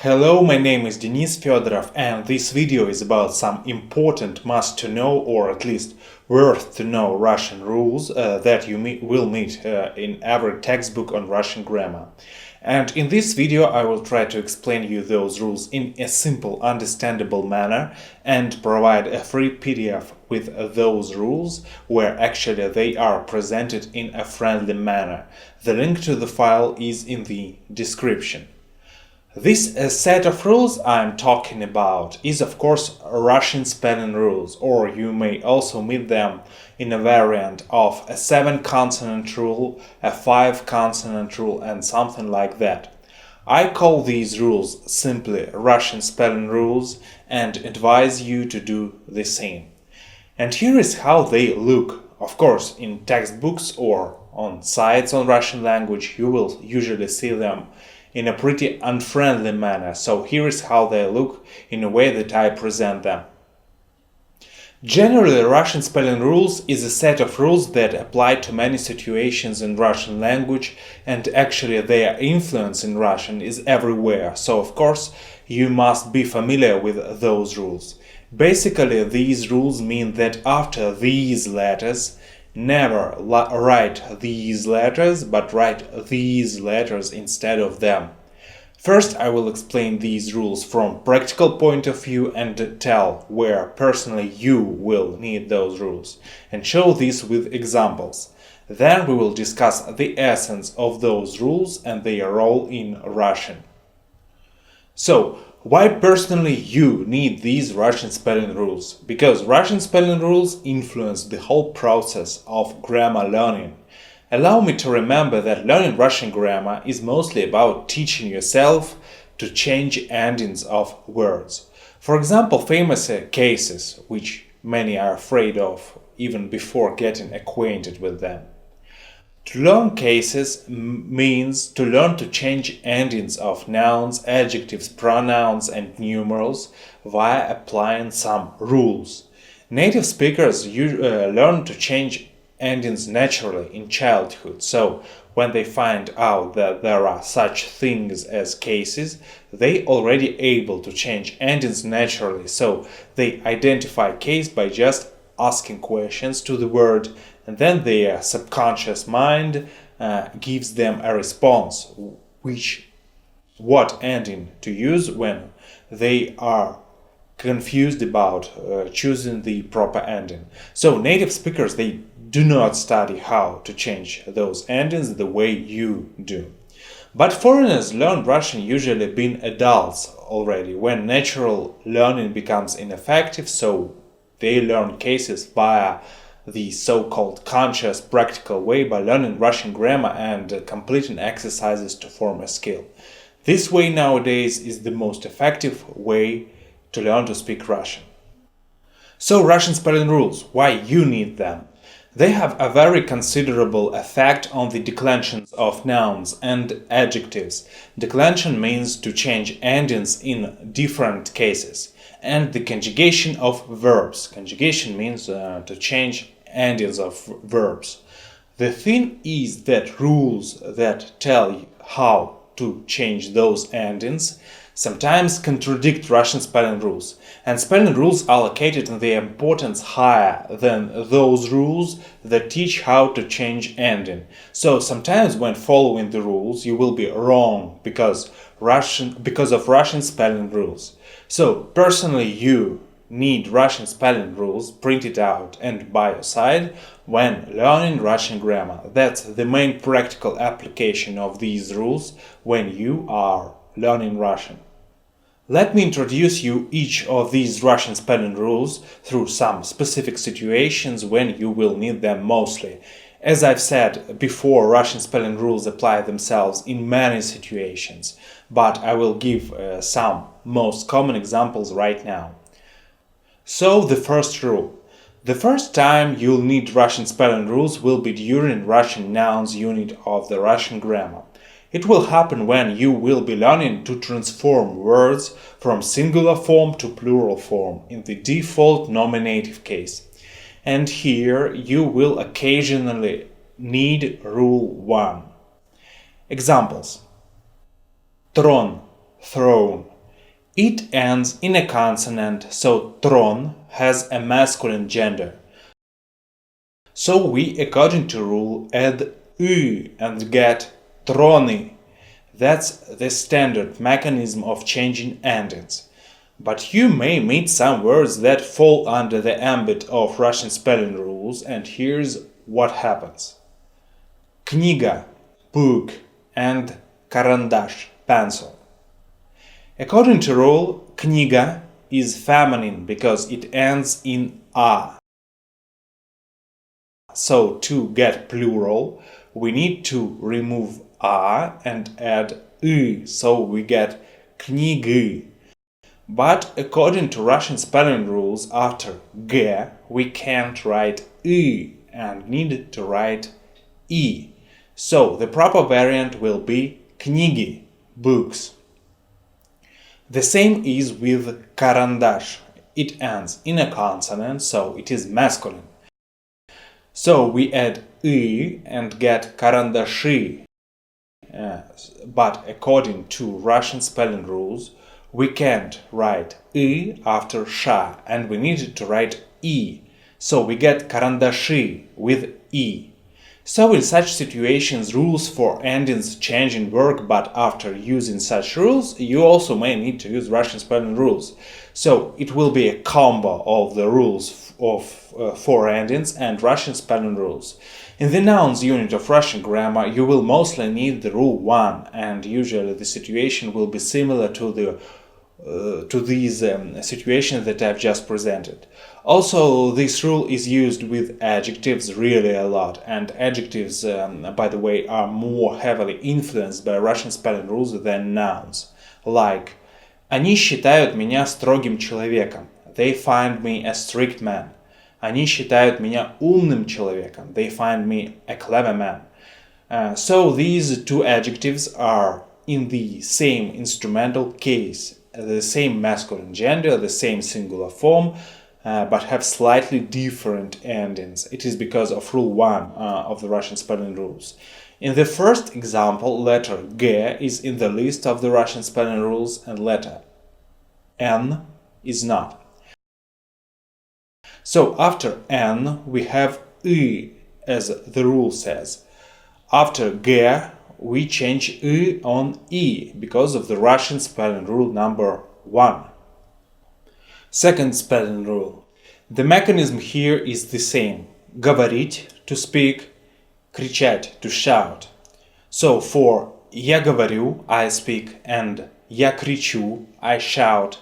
Hello, my name is Denis Fedorov, and this video is about some important must-to-know or at least worth-to-know Russian rules that you will meet in every textbook on Russian grammar. And in this video I will try to explain you those rules in a simple, understandable manner and provide a free PDF with those rules where actually they are presented in a friendly manner. The link to the file is in the description. This set of rules I'm talking about is of course Russian spelling rules, or you may also meet them in a variant of a 7-consonant rule, a 5-consonant rule and something like that. I call these rules simply Russian spelling rules and advise you to do the same. And here is how they look. Of course, in textbooks or on sites on Russian language you will usually see them in a pretty unfriendly manner, so here is how they look in a way that I present them. Generally, Russian spelling rules is a set of rules that apply to many situations in Russian language, and actually their influence in Russian is everywhere, so of course you must be familiar with those rules. Basically, these rules mean that after these letters, never write these letters, but write these letters instead of them. First, I will explain these rules from practical point of view and tell where personally you will need those rules, and show this with examples. Then we will discuss the essence of those rules and their role in Russian. So, why personally you need these Russian spelling rules? Because Russian spelling rules influence the whole process of grammar learning. Allow me to remember that learning Russian grammar is mostly about teaching yourself to change endings of words. For example, famous cases, which many are afraid of even before getting acquainted with them. To learn cases means to learn to change endings of nouns, adjectives, pronouns and numerals via applying some rules. Native speakers learn to change endings naturally in childhood, so when they find out that there are such things as cases, they already able to change endings naturally, so they identify case by just asking questions to the word, and then their subconscious mind gives them a response, what ending to use when they are confused about choosing the proper ending. So native speakers, they do not study how to change those endings the way you do. But foreigners learn Russian usually being adults already, when natural learning becomes ineffective, so they learn cases via the so-called conscious practical way by learning Russian grammar and completing exercises to form a skill. This way nowadays is the most effective way to learn to speak Russian. So Russian spelling rules, why you need them? They have a very considerable effect on the declensions of nouns and adjectives. Declension means to change endings in different cases. And the conjugation of verbs. Conjugation means to change endings of verbs. The thing is that rules that tell you how to change those endings sometimes contradict Russian spelling rules, and spelling rules are located in their importance higher than those rules that teach how to change ending. So sometimes when following the rules you will be wrong because of Russian spelling rules. So personally you need Russian spelling rules printed out and by your side when learning Russian grammar. That's the main practical application of these rules when you are learning Russian. Let me introduce you each of these Russian spelling rules through some specific situations when you will need them mostly. As I've said before, Russian spelling rules apply themselves in many situations, but I will give some most common examples right now. So the first rule. The first time you'll need Russian spelling rules will be during Russian nouns unit of the Russian grammar. It will happen when you will be learning to transform words from singular form to plural form in the default nominative case. And here you will occasionally need rule 1. Examples: tron, throne, It ends in a consonant, so tron has a masculine gender. So we, according to rule, add y and get trony. That's the standard mechanism of changing endings. But you may meet some words that fall under the ambit of Russian spelling rules, and here's what happens. Kniga, book, and karandash, pencil. According to rule, kniga is feminine because it ends in a. So to get plural, we need to remove a and add y, so we get knigy. But according to Russian spelling rules, after g we can't write y and need to write e. So the proper variant will be kniги, books. The same is with karandash. It ends in a consonant, so it is masculine. So we add y and get karandashi. But according to Russian spelling rules, we can't write y after sha, and we need to write e. So we get karandashi with e. So in such situations, rules for endings change in work, but after using such rules, you also may need to use Russian spelling rules. So it will be a combo of the rules of for endings and Russian spelling rules. In the nouns unit of Russian grammar, you will mostly need the rule 1, and usually the situation will be similar to these situations that I've just presented. Also, this rule is used with adjectives really a lot, and adjectives, by the way, are more heavily influenced by Russian spelling rules than nouns. Like, они считают меня строгим человеком. They find me a strict man. Они считают меня умным человеком. They find me a clever man. So these two adjectives are in the same instrumental case, the same masculine gender, the same singular form, but have slightly different endings. It is because of rule 1 of the Russian spelling rules. In the first example, letter G is in the list of the Russian spelling rules and letter N is not. So after N we have Y, as the rule says. After G we change Y on E because of the Russian spelling rule number 1. Second spelling rule. The mechanism here is the same. Говорить, to speak, кричать, to shout. So for я говорю, I speak, and я кричу, I shout,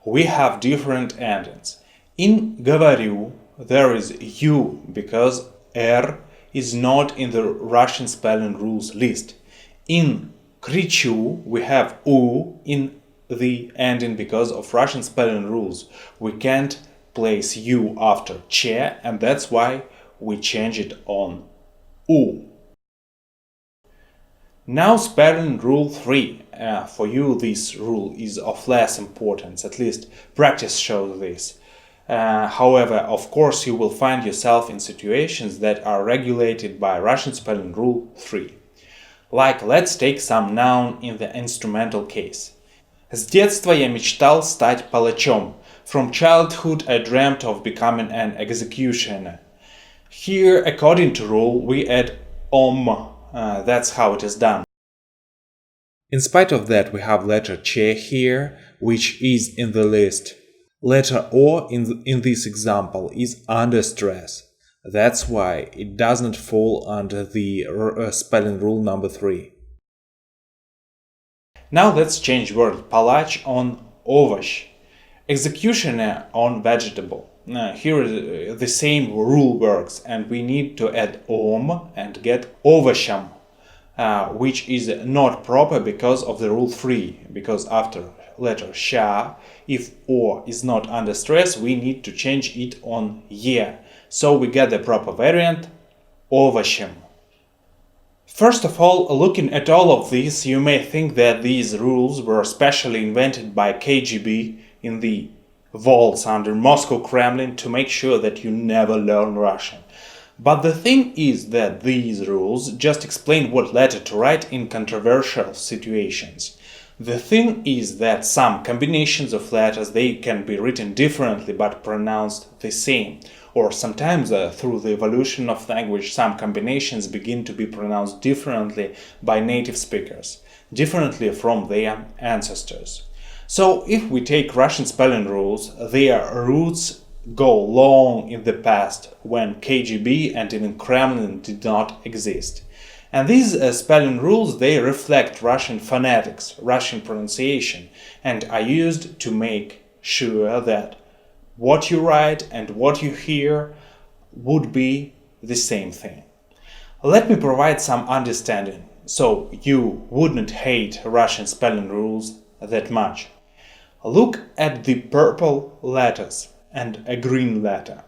we have different endings. In говорю, there is U because R is not in the Russian spelling rules list. In кричу, we have U in the ending because of Russian spelling rules. We can't place U after che, and that's why we change it on U. Now spelling rule 3. For you this rule is of less importance, at least practice shows this. However, of course, you will find yourself in situations that are regulated by Russian spelling rule 3. Like, let's take some noun in the instrumental case. С детства я мечтал стать палачом. From childhood I dreamt of becoming an executioner. Here, according to rule, we add that's how it is done. In spite of that, we have letter che here, which is in the list. Letter O in this example is under stress. That's why it doesn't fall under the spelling rule number 3. Now let's change word палач on овощ, executioner on vegetable. Here the same rule works, and we need to add and get овощам, which is not proper because of the rule 3, because after letter sha, if O is not under stress, we need to change it on ye. So we get the proper variant овощем. First of all, looking at all of this, you may think that these rules were specially invented by KGB in the vaults under Moscow Kremlin to make sure that you never learn Russian. But the thing is that these rules just explain what letter to write in controversial situations. The thing is that some combinations of letters they can be written differently but pronounced the same. Or sometimes through the evolution of language some combinations begin to be pronounced differently by native speakers, differently from their ancestors. So if we take Russian spelling rules, their roots go long in the past when KGB and even Kremlin did not exist. And these spelling rules they reflect Russian phonetics, Russian pronunciation, and are used to make sure that what you write and what you hear would be the same thing. Let me provide some understanding so you wouldn't hate Russian spelling rules that much. Look at the purple letters and a green letter.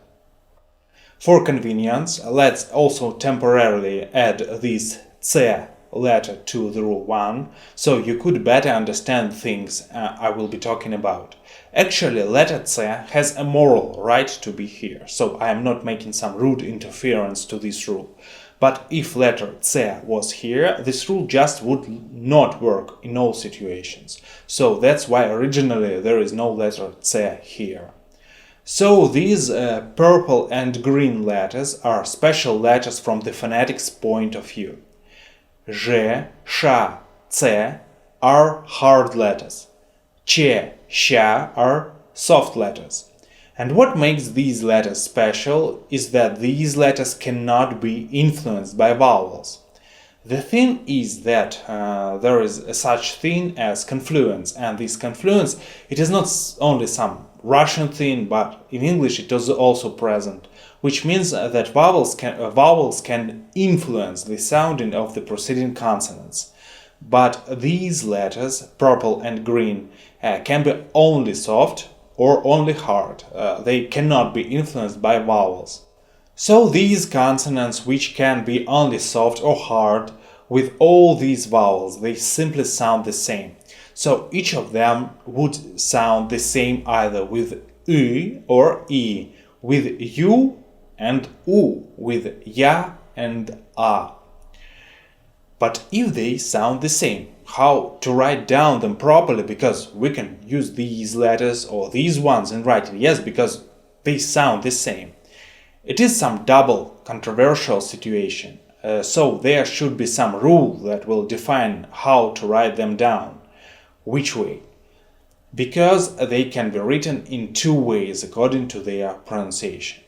For convenience, let's also temporarily add this C letter to the rule 1, so you could better understand things I will be talking about. Actually, letter C has a moral right to be here, so I am not making some rude interference to this rule. But if letter C was here, this rule just would not work in all situations. So that's why originally there is no letter C here. So these purple and green letters are special letters from the phonetics point of view. Ж, Ш, C are hard letters. Ч, Щ are soft letters. And what makes these letters special is that these letters cannot be influenced by vowels. The thing is that there is a such thing as confluence, and this confluence, it is not only some Russian thing, but in English it is also present, which means that vowels can influence the sounding of the preceding consonants. But these letters, purple and green, can be only soft or only hard. They cannot be influenced by vowels. So these consonants, which can be only soft or hard, with all these vowels, they simply sound the same. So each of them would sound the same either with U or I, with U and U, with Ya and A. But if they sound the same, how to write down them properly, because we can use these letters or these ones in writing, yes, because they sound the same. It is some double controversial situation, so there should be some rule that will define how to write them down. Which way? Because they can be written in two ways according to their pronunciation.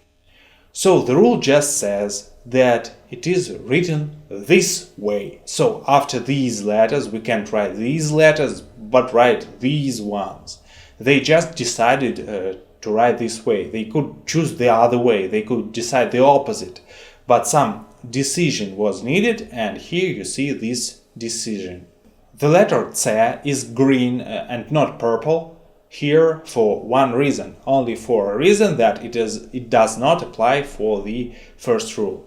So the rule just says that it is written this way. So after these letters we can't write these letters but write these ones. They just decided to write this way. They could choose the other way, they could decide the opposite, but some decision was needed, and here you see this decision. The letter C is green and not purple here for one reason, only for a reason that it does not apply for the first rule.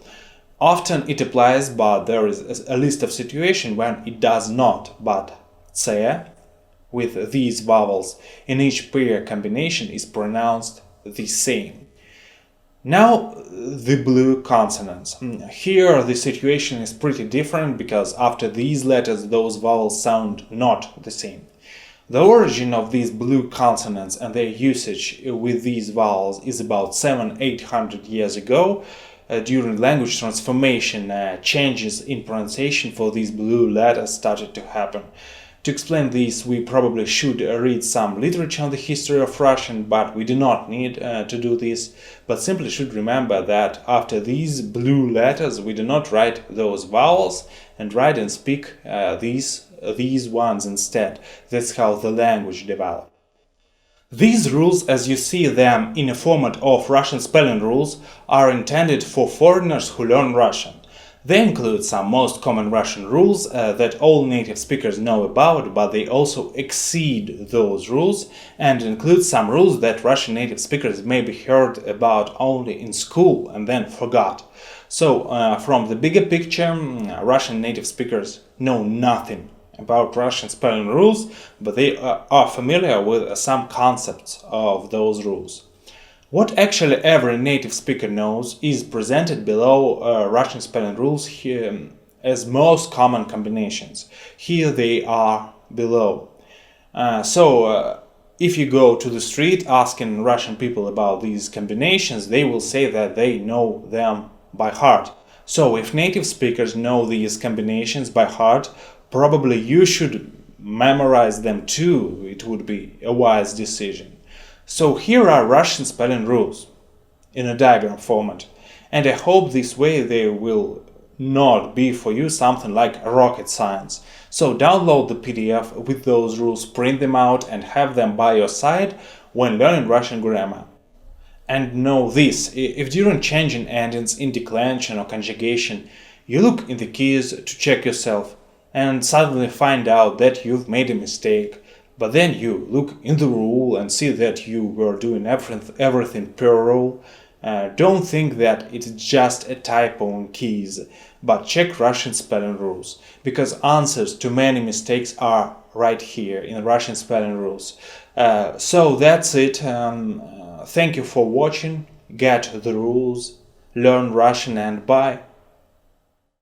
Often it applies, but there is a list of situations when it does not, but C with these vowels in each pair combination is pronounced the same. Now the blue consonants. Here the situation is pretty different because after these letters those vowels sound not the same. The origin of these blue consonants and their usage with these vowels is about 700-800 years ago. During language transformation, changes in pronunciation for these blue letters started to happen. To explain this, we probably should read some literature on the history of Russian, but we do not need to do this, but simply should remember that after these blue letters we do not write those vowels and write and speak these ones instead. That's how the language developed. These rules, as you see them in a format of Russian spelling rules, are intended for foreigners who learn Russian. They include some most common Russian rules that all native speakers know about, but they also exceed those rules and include some rules that Russian native speakers maybe heard about only in school and then forgot. So, from the bigger picture, Russian native speakers know nothing about Russian spelling rules, but they are familiar with some concepts of those rules. What actually every native speaker knows is presented below Russian spelling rules here as most common combinations. Here they are below. If you go to the street asking Russian people about these combinations, they will say that they know them by heart. So if native speakers know these combinations by heart, probably you should memorize them too. It would be a wise decision. So here are Russian spelling rules in a diagram format, and I hope this way they will not be for you something like rocket science. So download the PDF with those rules, print them out, and have them by your side when learning Russian grammar. And know this: if during changing endings in declension or conjugation you look in the keys to check yourself and suddenly find out that you've made a mistake, but then you look in the rule and see that you were doing everything per rule, don't think that it's just a typo in keys, but check Russian spelling rules, because answers to many mistakes are right here in Russian spelling rules. So that's it. Thank you for watching. Get the rules, learn Russian, and bye.